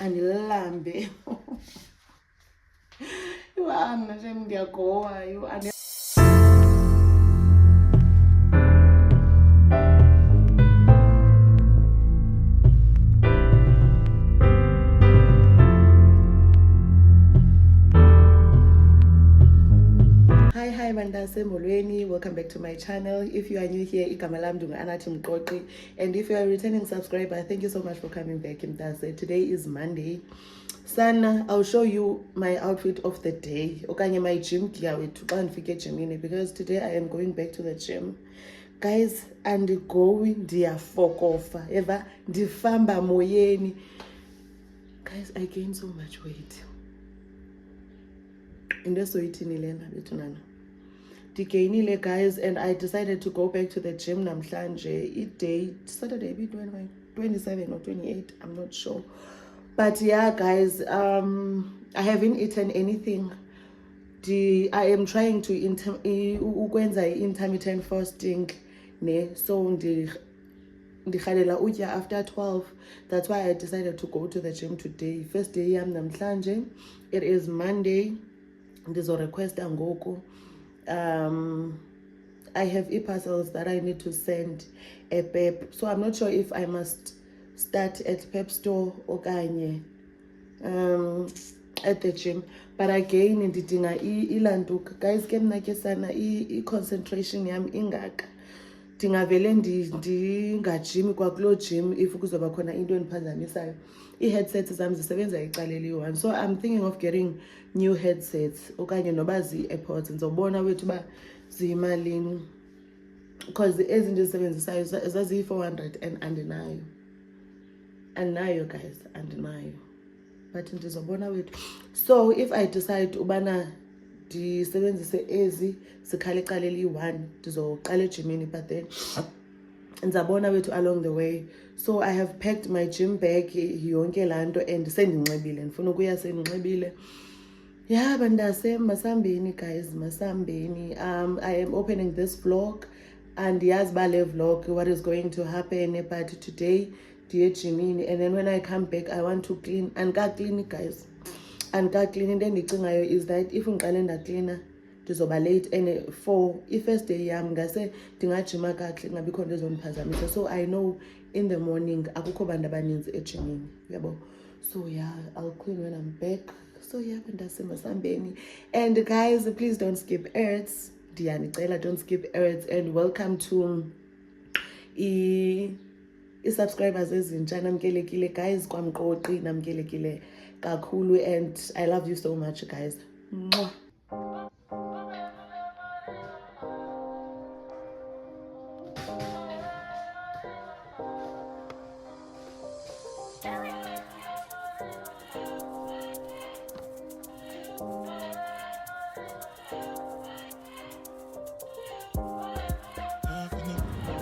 andilambe. Mna shem ndiyagoa yho. Hi Mandase Molweni, welcome back to my channel. If you are new here, igama lam ndingu-Anathi Mqoqi, and if you are a returning subscriber, thank you so much for coming back. Mntase, today is Monday. Sana, I'll show you my outfit of the day, okanye my gym gear wethu xa ndifike ejimini, because today I am going back to the gym. Guys, andigowi ndiyafokofa, eva ndifamba moyeni. Guys, I gained so much weight. Into soyithini lena bethu nana. Ndigainile guys, and I decided to go back to the gym namhlanje. Date Saturday, 27 or 28, I'm not sure. But yeah guys, I haven't eaten anything. I am trying to ukwenza intermittent fasting ne, so ndikhalela utya after 12. That's why I decided to go to the gym today. First day yam namhlanje. It is Monday. Ndizorequesta ngoku. I have e-parcels that I need to send a Pep, so I'm not sure if I must start at Pep store okanye at the gym. But again, ndidinga ilantuka guys, ke mna ke sana i-concentration yam ingaka. Ndingavele ndingajimi kwakulo gym if kuzoba khona into endiphazamisayo. I-headsets zam zisebenza icala eliyi-one, so I'm thinking of getting new headsets okanye noba zii-AirPods. Ndizobona wethu uba ziyimalini, because ezi ndizisebenzisayo zaziyi-400 and andinayo guys, andinayo. But ndizobona wethu. So if I decide ubana ndisebenzise ezi zikhale icala eliyi-one, ndizoqala ejimini, but then ndizabona wethu along the way. So I have packed my gym bag yonke laa nto, and sendinxibile, ndifuna ukuya sendinxibile. Yeah, bandase masambeni guys, masambeni. I am opening this vlog, and yazi ba le vlog what is going to happen. But today ndiye ejimini, and then when I come back I want to clean. Andika-clean guys, andika-clean. Into endicingayo is that if ndiqale ndaklina ndizoba late, and for i-first day yam ngase ndingajima kakuhle kungabikho nto ezondiphazamisa. So I know in the morning akukho bantu abaninzi ejimini, yabo. So yeah, I'll clean when I'm back. So yeah, masambeni. And guys, please don't skip ads. Diyanicela, don't skip ads. And welcome to subscribers ezintsha. Namkelekile guys, kwamqoqi namkelekile kakhulu, and I love you so much guys. Mwah.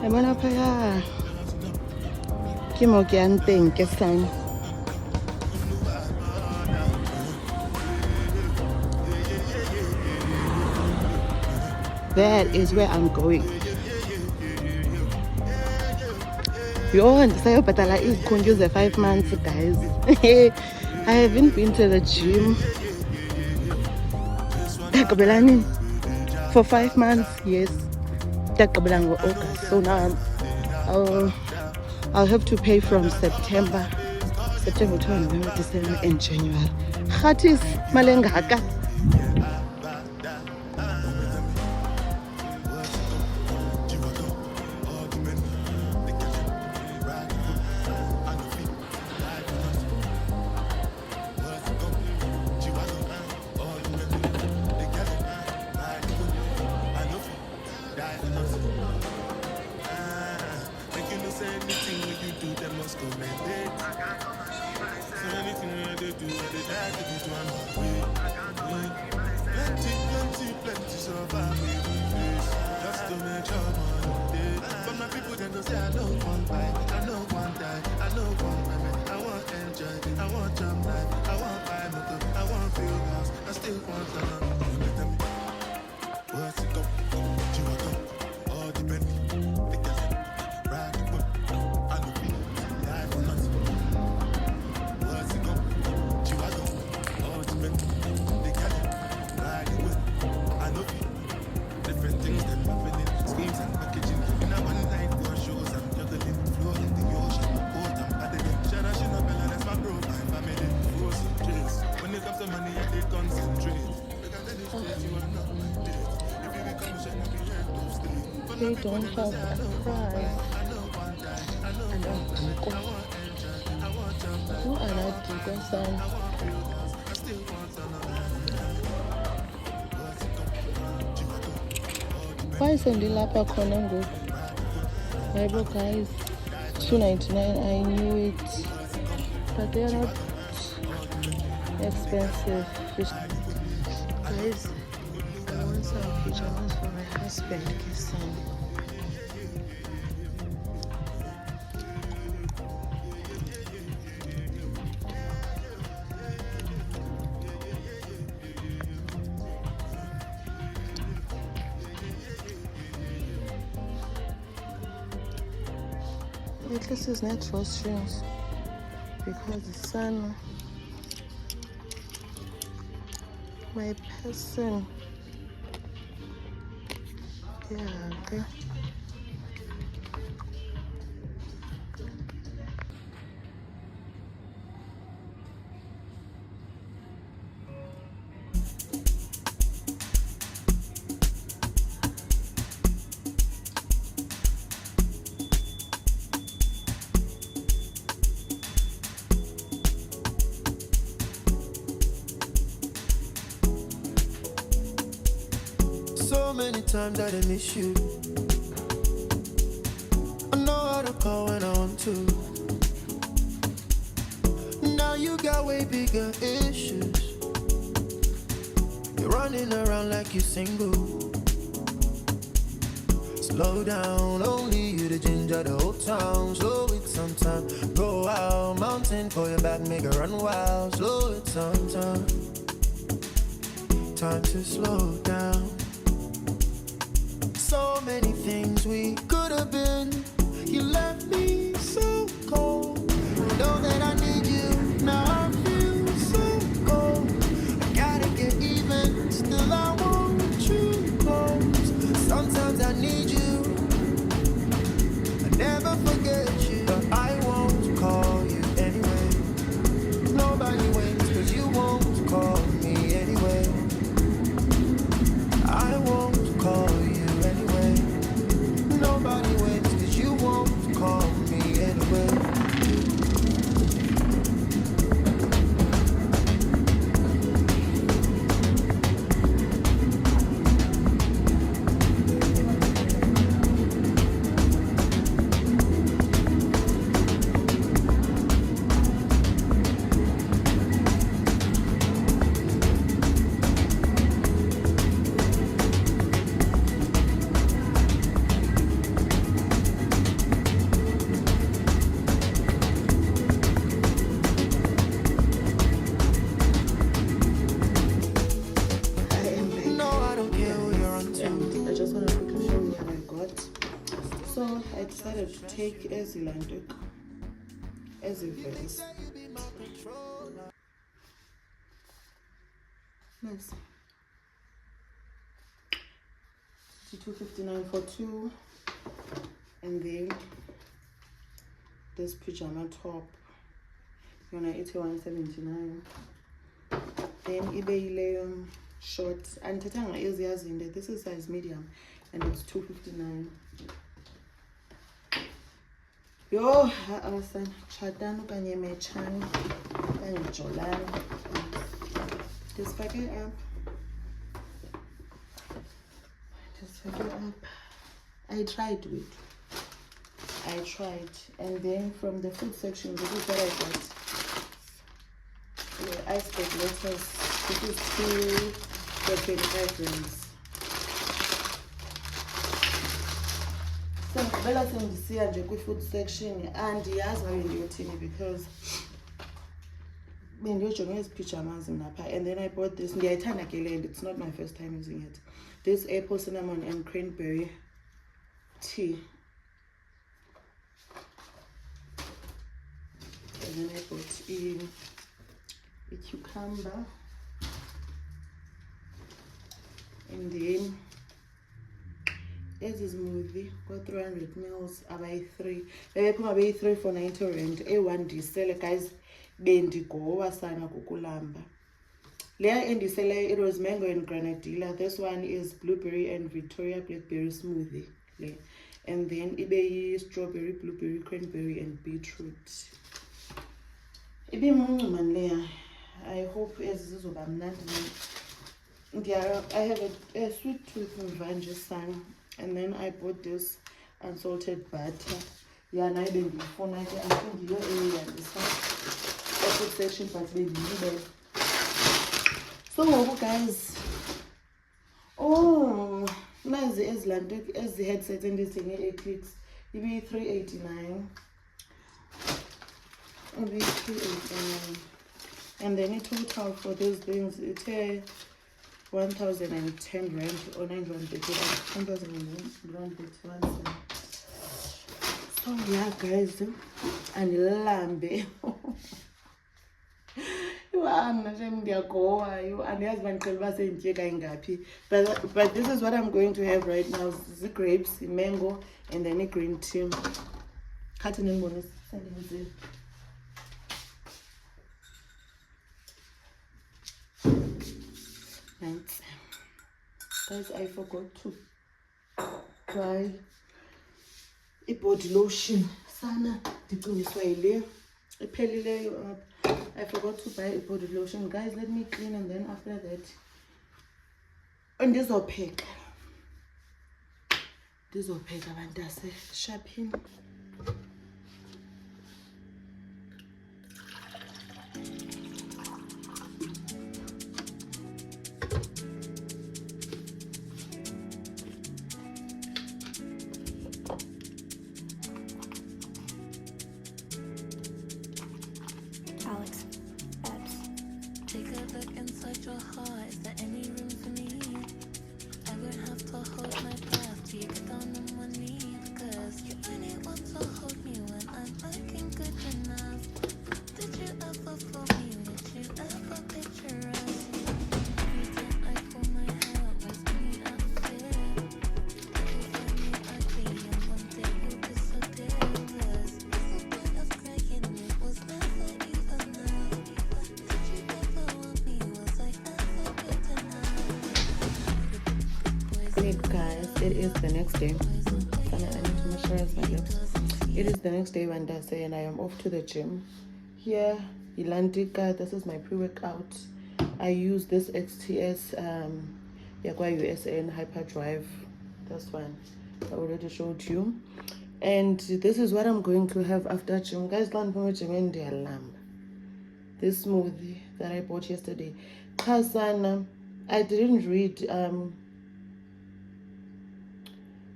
Yabona phaya ke mo ke yang teng ke sana. That is where I'm going. Yo, ndisayobhatala izikhunju ze-5 months guys. I haven't been to the gym for 5 months. Yes, August. So now I'll have to pay from September, October, December, and January. Khatis malengaka. Plenty survive with the face, just to make sure money. But my people then go say I know one buy, I know one die, I know one women. I want enjoy, I want jump life, I want buy motor, I want feel house, I still want to know. What's it go? You want go? All the Bentley, they can ride the whip, I know life or nothing. What's it go? they don't have a price. Who are not Duko son? Why sendilapha khona ngoku? Bible guys, $2.99. I knew it, but they are not expensive. Guys, I want some pajamas for my husband. Guess some. At least it's not drawstrings because the sun, my person, yeah, okay. So many times I done miss you. I know how to call when I want to. Now you got way bigger issues. You're running around like you're single. Slow down, only you the ginger, the whole town. Slow it sometime. Go out, mountain for your back, make it run wild. Slow it sometime. Time to slow down. So many things we could have been. You left me so cold. Know that I need you, now I feel so cold. I gotta get even, still I want you close. Sometimes I need you, I never forget you. But I won't call you anyway. Nobody waits, cause you won't call me anyway. I won't call you anyway. Nobody waits, cause you won't call me anyway. I decided to take Ezilanduk as a verse. Nice. 259 for two, and then this pajama top, you're 81.79. Then eBay shorts and Tatanga is in there. This is size medium and it's 259. Yo, awesome. Chatano kanye mechani kanye jolani. Just pack it up. Just pack it up. I tried with. And then from the food section, this is what I got. The iceberg lettuce. This is 2 for 25 grams. So Bella sendisiya nje kwi-food section andiyazi ngabe ndiyothini because bendiyojonga ezi pajamas napha, and then I bought this. Ndiyayithanda ke le, and it's not my first time using it. This apple cinnamon and cranberry tea. And then I bought a cucumber, and then this is smoothie got 300 mils abayi 3 bebephuma beyi 3 for 90 rand. A1 ndisele guys, bendigowa sana kukulamba. Leya endisele, it was mango and granadilla. This one is blueberry and Victoria blackberry smoothie. le. And then ibe strawberry, blueberry, cranberry, and beetroot. Ibe muncu man leya. I hope ezizoba mnandi. I have a sweet tooth mvanje sang, and then I bought this unsalted butter. Yeah, and I didn't phone. I think you area this food section, but baby, so guys, oh, nice as landed as the headset and this thing 8 clicks. Maybe 389. Maybe 389. And then the total for those things it's 1,010 rand or 931. 1,031. So yeah, guys, and lambe. But this is what I'm going to have right now. The grapes, the mango, and then a green tea. Cutting in bonus. Right. Guys, I forgot to try a body lotion. Sana, I forgot to buy a body lotion. Guys, let me clean, and then after that, and this will pick. This will pick about that shopping. Alex, Epps. Take a look inside your heart. Is there any room for me? I won't have to hold my breath till you get down on one knee. Cause you only want to hold me when I'm looking good enough. Did you ever fool me? Did you ever picture us? Every time I pull my hair, where's me up there? You find me ugly and one day you'll disappear. Cause the point of crying, it was never even enough. Did you ever want me? Was I ever good enough? Hey guys, it is the next day. I need to moisturize my lips. It is the next day, Vandase, and I am off to the gym. Here, Ilantika, this is my pre-workout. I use this XTS Jaguar USN Hyperdrive. That's one I already showed you. And this is what I'm going to have after gym. Guys, learn from gym and their lamb. This smoothie that I bought yesterday. Kasana, I didn't read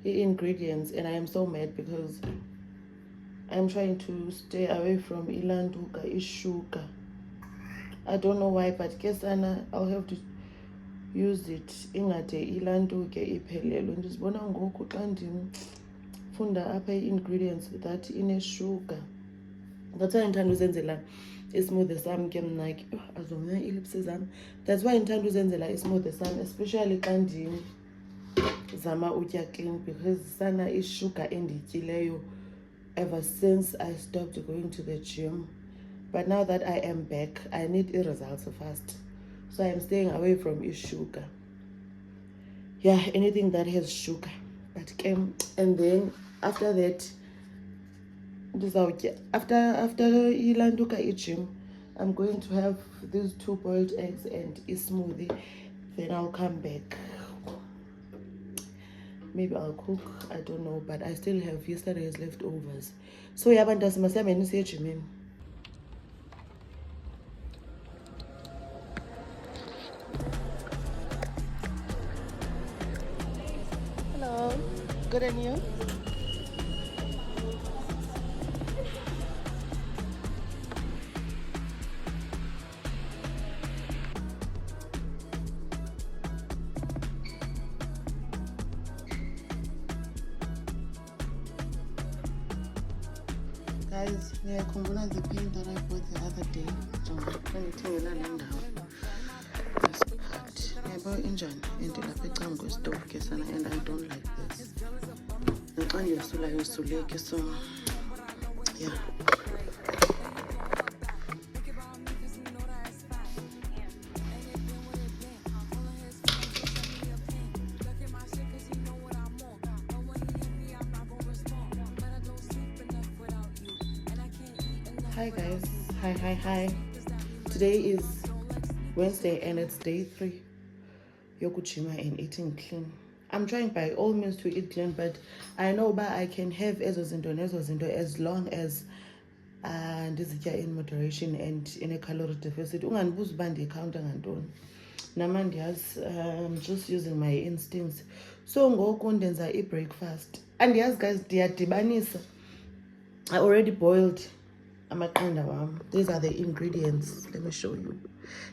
the ingredients, and I am so mad because I'm trying to stay away from ilanduka, sugar. I don't know why, but kesana I'll have to use it. Ingade ilanduke iphelelo. Ndizibona ngoku xa ndifunda apha ingredients that ine sugar. That's why ndithanda uzenzela ismoothie sam ke mna ke azomnya ilips zam. That's why ndithanda uzenzela ismoothie sam, especially xa zama utya clean, because sana sugar endityileyo ever since I stopped going to the gym. But now that I am back, I need results fast, so I am staying away from sugar. Yeah, anything that has sugar. But and then after that, after ilanduka gym, I'm going to have these 2 boiled eggs and a smoothie. Then I'll come back. Maybe I'll cook, I don't know, but I still have yesterday's leftovers. So yeah, but that's my gym. Hello, good and you? Guys, yeah, kumbula the paint that I bought the other day. This part. Yeah, about engine. And I don't like this. So yeah. Hi guys, hi. Today is Wednesday and it's day 3 yokujima and eating clean. I'm trying by all means to eat clean, but I know but I can have ezo zinto as long as ndizitya in moderation and in a calorie deficit. Ungandibuza uba ndiyikhawunta ngantoni. Nama ndiyazi, I'm just using my instincts. So ngoku ndenza i-breakfast. Andiyazi guys, ndiyadibanisa. I already boiled amaqanda wam. These are the ingredients. Let me show you.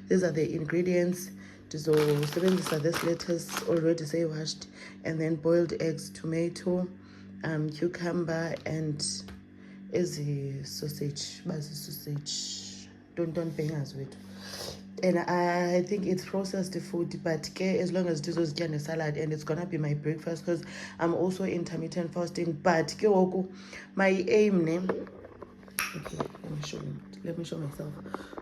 These are the ingredients. Ndizosebenzisa this lettuce already say washed, and then boiled eggs, tomato, cucumber, and sausage. Basi sausage. Don't bangers with. And I think it's processed food, but as long as this was a salad, and it's gonna be my breakfast because I'm also intermittent fasting. But my aim name. Okay, let me show myself.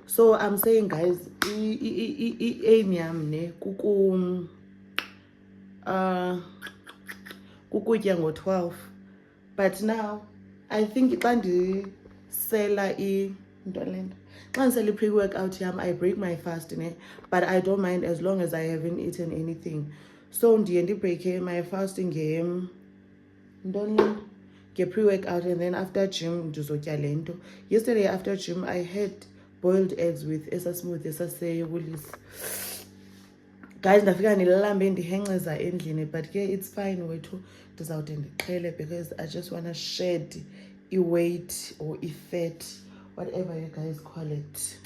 So I'm saying guys, aim yam ne kukutya ngo-12. But now I think xa ndisela pre-workout yam, I break my fast, but I don't mind as long as I haven't eaten anything. So ndiye ndibreake my fasting get pre-workout, and then after gym ndizotya le nto. Yesterday after gym I had boiled eggs with esa smoothie esasewulis. Guys, ndafika nilalambe ndihenceza endlini, but it's fine wethu ndizawude ndiqhele because I just want to shed weight or fat, whatever you guys call it.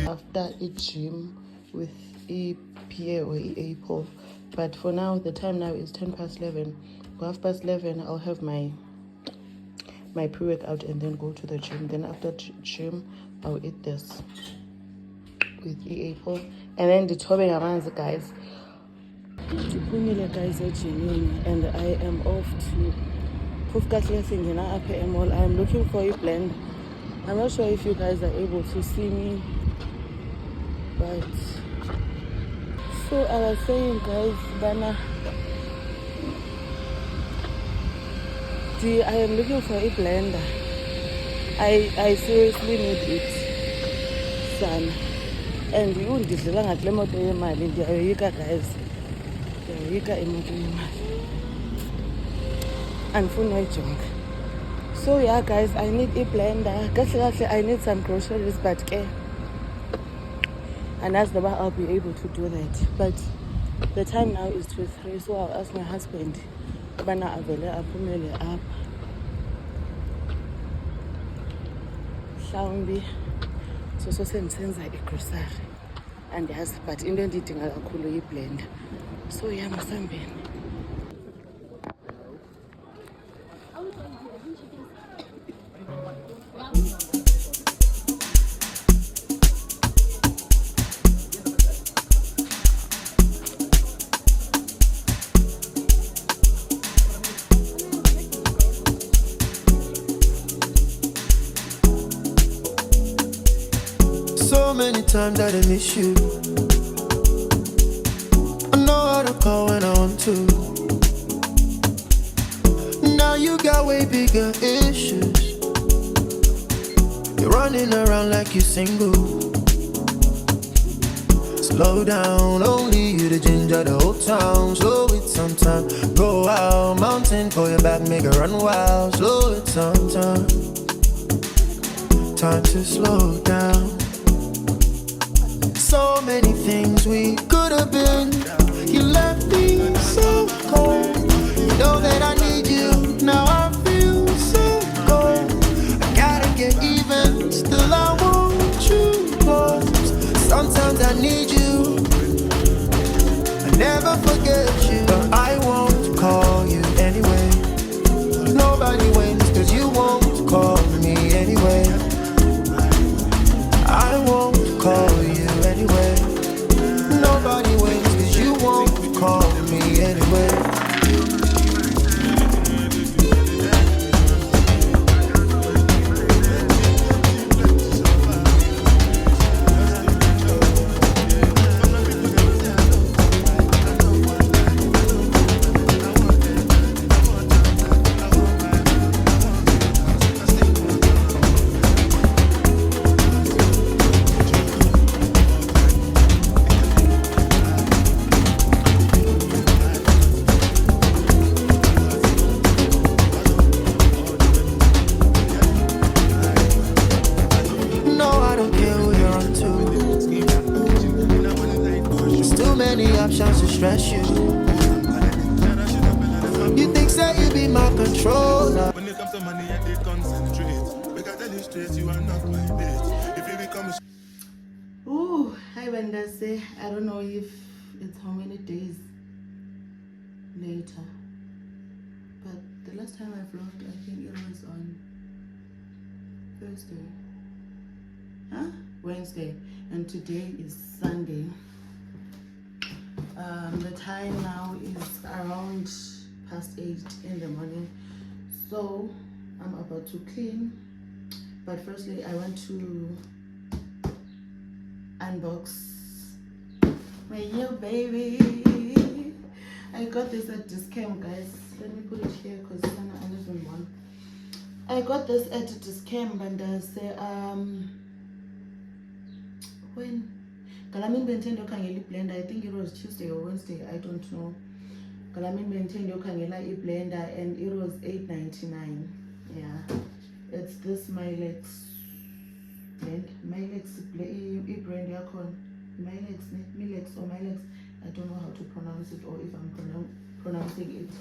After a gym with a PA or a apple, but for now the time now is 11:10. By 11:30 I'll have my pre-workout and then go to the gym. Then after gym I'll eat this with a apple, and then the topping amanzi guys. Guys at gym, and I am off to Pufkatlesing Upper Mall. I'm looking for a blend. I'm not sure if you guys are able to see me, but so I was saying guys, Bana, I am looking for a blender. I seriously need it, son. And you won't get long at Lemoto Yamali, guys. And for no junk. So yeah guys, I need a blender. I need some groceries, but and as the bar I'll be able to do that. But the time now is 3, so I'll ask my husband bana avele aphumele apha mhlawumbi so sendisenza igrocery andiyazi, but into endiyidinga kakhulu yiblender. So yeah, masambeni. So many times that I miss you. Baby, got issues. You're running around like you're single. Slow down, only you the ginger the whole town. Slow it sometime. Go out, mountain for your back, make it run wild. Slow it sometime. Time to slow down. So many things we could have been. You left me so cold. You know that I need you. Now I feel so cold. I gotta get even. Still I want you close. Sometimes I need you. I never forget you. But I won't call you anyway. Nobody wins cause you won't call me anyway. I won't call you anyway. Nobody wins cause you won't call me anyway. Options to stress you. You think that you be my controller. When it comes to money, I did concentrate. We can tell you straight, you are not my bitch. If you become a Ooh, hi Bandase. I don't know if it's how many days later, but the last time I vlogged, I think it was on Thursday, Wednesday, and today is Sunday. The time now is around past 8 in the morning, so I'm about to clean, but firstly I want to unbox my new baby. I got this at Discam, guys. Let me put it here because I live in one. I got this at Discam, and I say when Galamin Bentendo Kangeli blender, I think it was Tuesday or Wednesday, I don't know. Galamin Bentendo Kangela blender, and it was $8.99. Yeah, it's this Milex blend. Milex brand yakon. Milex or Milex. I don't know how to pronounce it or if I'm pronouncing it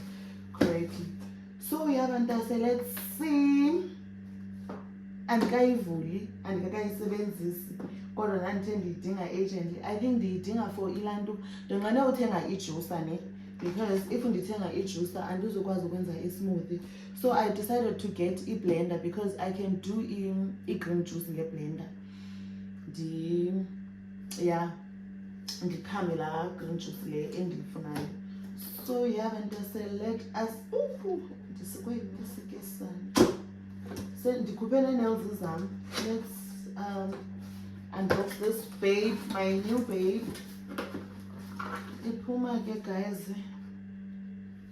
correctly. So yeah, Bantase, let's see. Andikayivuli andikakayisebenzisi kodwa nanje ndiyidinga agently. I think ndiyidinga for ilanto ndingane uthenga ijuicer ne, because if ndithenga ijuicer andizokwazi ukwenza ismoothie. So I decided to get a blender because I can do a green juice ngeblender. Ndikhame la green juice le endiyifunayo. So yeah, Bantase, let us ndisikwe isikesana. So ndikhuphe nails zam. Let's unbox this babe, my new babe. Iphuma ke guys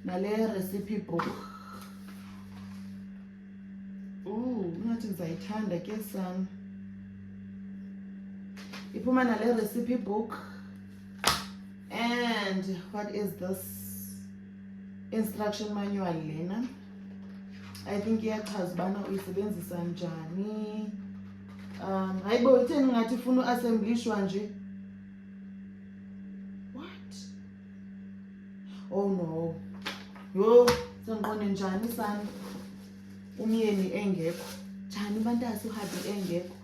nale recipe book. Ngathi ndizayithanda ke sana. Iphuma nale recipe book. And what is this? Instruction manual lena. I think iyachaza ubana uyisebenzisa njani. Hayibo itheni ngathi ufuna uassemblishwa nje. What? Oh no. Yo, sengiqonde njani sana. Umyeni engekho. Njani Bantase uhabi engekho.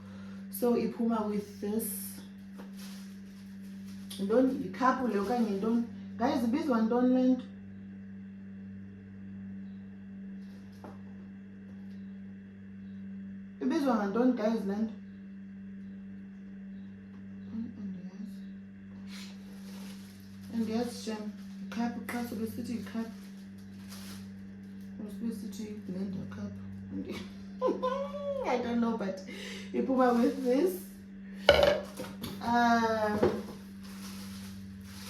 So iphuma with this. Ndoni ikhaphu le okanye ndoni. Guys, ibizwa ntoni lento? Ibizwa ngantoni guys lento? And yes, Jam, cup, class of the city cup. City blender cup. I don't know, but you put up with this.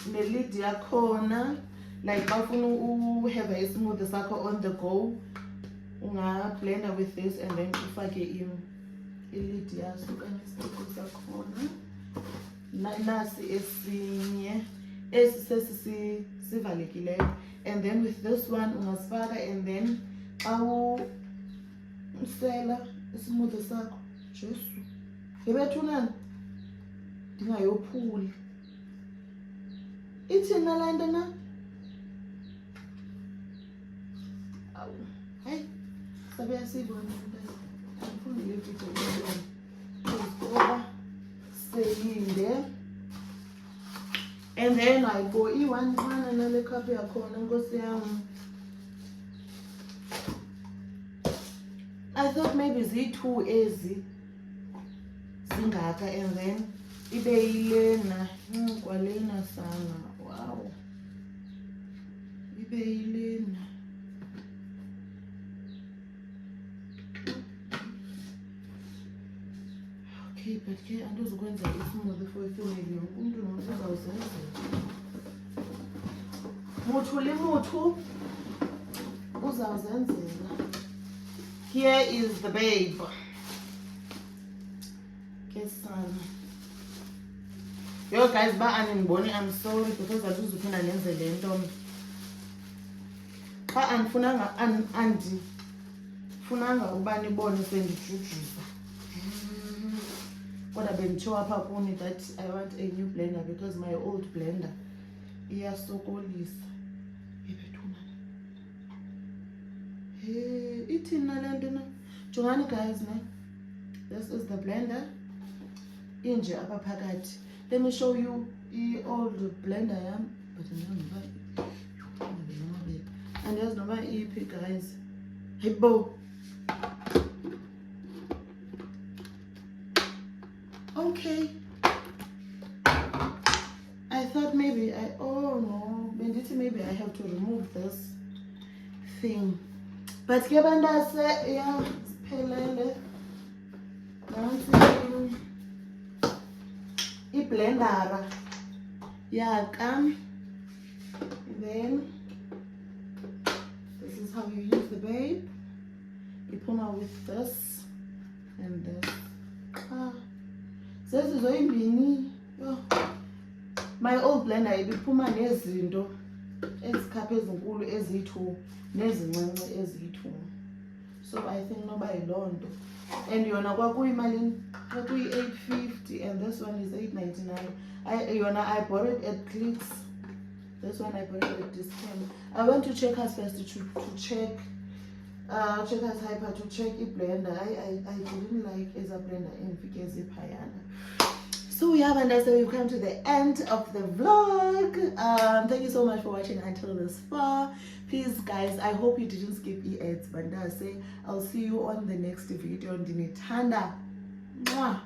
Melody corner, like bafuna have a smooth sako on the go. ungablenda with this and then ufake i-lid yaso okanye isitofu sakhona. Nasi esinye esi sivalekileyo, and then with this one ungasifaka, and then xa usela isimutho sakho. Jesu yebethunani ndingayophuli. Ithina le nto na? Awu, hayi sabe yasibona mntana. Andifuni le video ngoba selinde. And then I go i-1 xana nale cup yakhona nkosi yam. I thought maybe ziyi-2 ezi zingaka, and then ibe yilena kwalena sana. Wow, ibe yilena. Okay, but ke andizokwenza ismoothie for ifamily yonke umntu uzawuzenzela. Muthu limuthu uzawuzenzela. Here is the babe. Guess yo guys, ba anindiboni, I'm sorry because andizuphinda nenze le nto. Xa andifunanga uba nibone sendijujuza. Kodwa benditsho apha kuni that I want a new blender because my old blender iyasokolisa. Ebethunana. Hey, ithina le nto na. Jongani guys, ne? This is the blender. Inje apha phakathi. Let me show you the old blender yam. But and there's no EP guys. Hey bo. Okay. I thought maybe oh no, Benditi, maybe I have to remove this thing. But Kebanda said, yeah, pelele. I-blender. Yeah, come. Then this is how you use the babe. You pull out with this and this. This is very mini. My old blender ibiphuma nezinto ezikhapha ezinkulu eziyi-2 nezincinci eziyi-2. So I think noba yiloo nto. And yona kwakuyimalini? Kwakuyi-850 and this one is 899. I bought it at Clicks. This one I bought it at Discount. I went to Checkers first to check Checkers Hyper to check i-blender. I didn't like eza blender enfike ziphayana. So yeah, and that's how we've come to the end of the vlog. Thank you so much for watching until this far. Please guys, I hope you didn't skip ads, but I'll see you on the next video. Ndinithanda. Mwah.